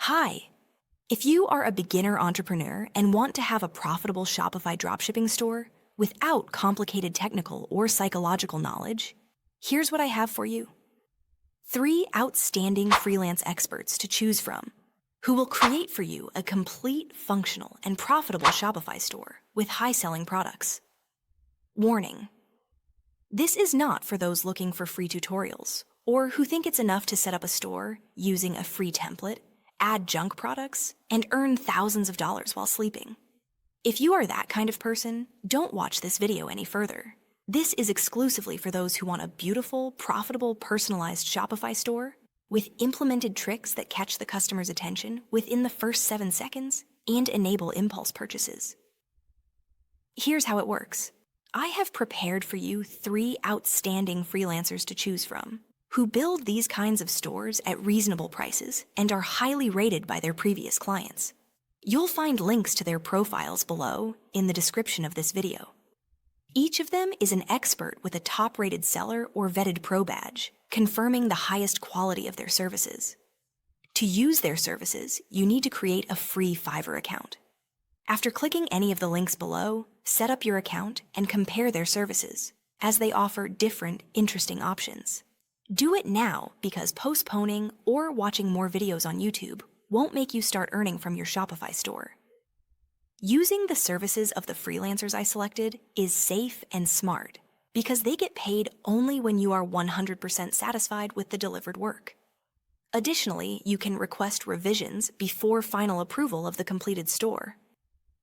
Hi! If you are a beginner entrepreneur and want to have a profitable Shopify dropshipping store without complicated technical or psychological knowledge, here's what I have for you. 3 outstanding freelance experts to choose from who will create for you a complete, functional, and profitable Shopify store with high-selling products. Warning: this is not for those looking for free tutorials or who think it's enough to set up a store using a free template, add junk products, and earn thousands of dollars while sleeping. If you are that kind of person, don't watch this video any further. This is exclusively for those who want a beautiful, profitable, personalized Shopify store with implemented tricks that catch the customer's attention within the first 7 seconds and enable impulse purchases. Here's how it works. I have prepared for you 3 outstanding freelancers to choose from who build these kinds of stores at reasonable prices and are highly rated by their previous clients. You'll find links to their profiles below in the description of this video. Each of them is an expert with a top-rated seller or vetted pro badge, confirming the highest quality of their services. To use their services, you need to create a free Fiverr account. After clicking any of the links below, set up your account and compare their services, as they offer different, interesting options. Do it now because postponing or watching more videos on YouTube won't make you start earning from your Shopify store. Using the services of the freelancers I selected is safe and smart because they get paid only when you are 100% satisfied with the delivered work. Additionally, you can request revisions before final approval of the completed store.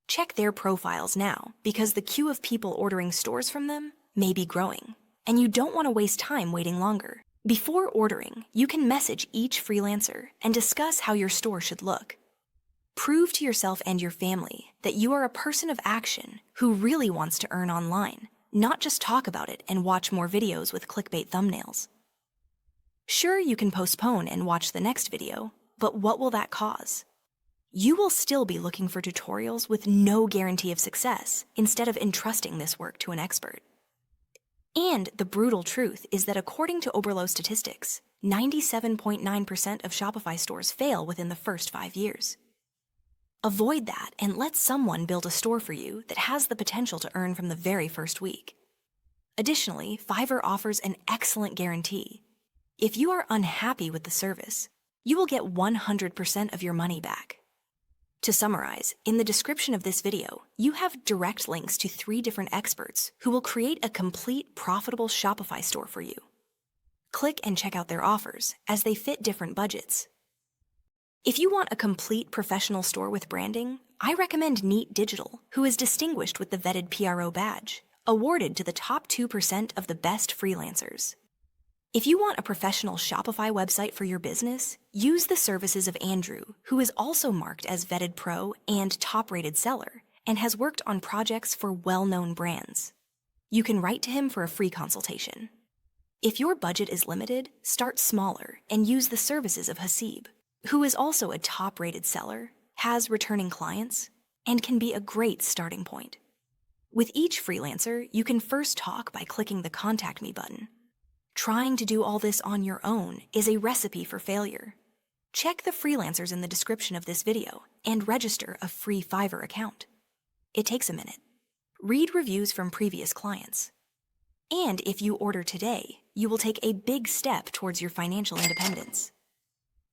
Check their profiles now because the queue of people ordering stores from them may be growing, and you don't want to waste time waiting longer. Before ordering, you can message each freelancer and discuss how your store should look. Prove to yourself and your family that you are a person of action who really wants to earn online, not just talk about it and watch more videos with clickbait thumbnails. Sure, you can postpone and watch the next video, but what will that cause? You will still be looking for tutorials with no guarantee of success instead of entrusting this work to an expert. And the brutal truth is that according to Oberlo statistics, 97.9% of Shopify stores fail within the first 5 years. Avoid that and let someone build a store for you that has the potential to earn from the very first week. Additionally, Fiverr offers an excellent guarantee. If you are unhappy with the service, you will get 100% of your money back. To summarize, in the description of this video, you have direct links to 3 different experts who will create a complete, profitable Shopify store for you. Click and check out their offers, as they fit different budgets. If you want a complete professional store with branding, I recommend Neat Digital, who is distinguished with the vetted PRO badge, awarded to the top 2% of the best freelancers. If you want a professional Shopify website for your business, use the services of Andrew, who is also marked as vetted pro and top-rated seller, and has worked on projects for well-known brands. You can write to him for a free consultation. If your budget is limited, start smaller and use the services of Hasib, who is also a top-rated seller, has returning clients, and can be a great starting point. With each freelancer, you can first talk by clicking the Contact Me button. Trying to do all this on your own is a recipe for failure. Check the freelancers in the description of this video and register a free Fiverr account. It takes a minute. Read reviews from previous clients. And if you order today, you will take a big step towards your financial independence.